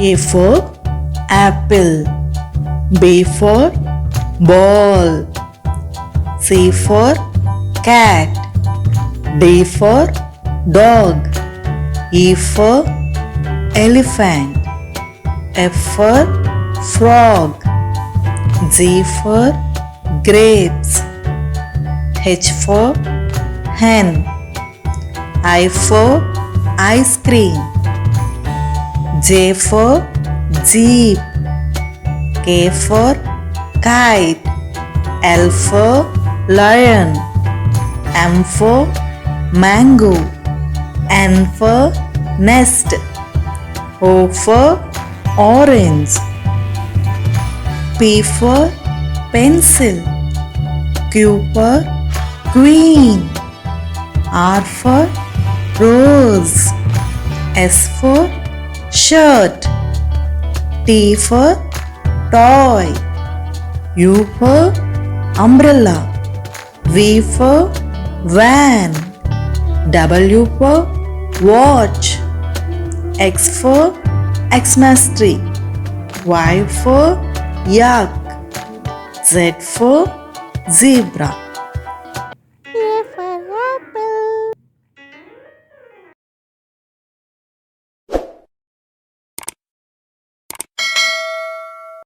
A for apple. B for ball. C for cat. D for dog. E for elephant. F for frog. G for grapes. H for hen. I for ice cream. J for jeep. K for kite. L for lion. M for mango. N for nest. O for orange. P for pencil. Q for queen. R for rose. S for shirt. T for toy. U for umbrella. V for van. W for watch. X for Xmas tree. Y for yak. Z for zebra.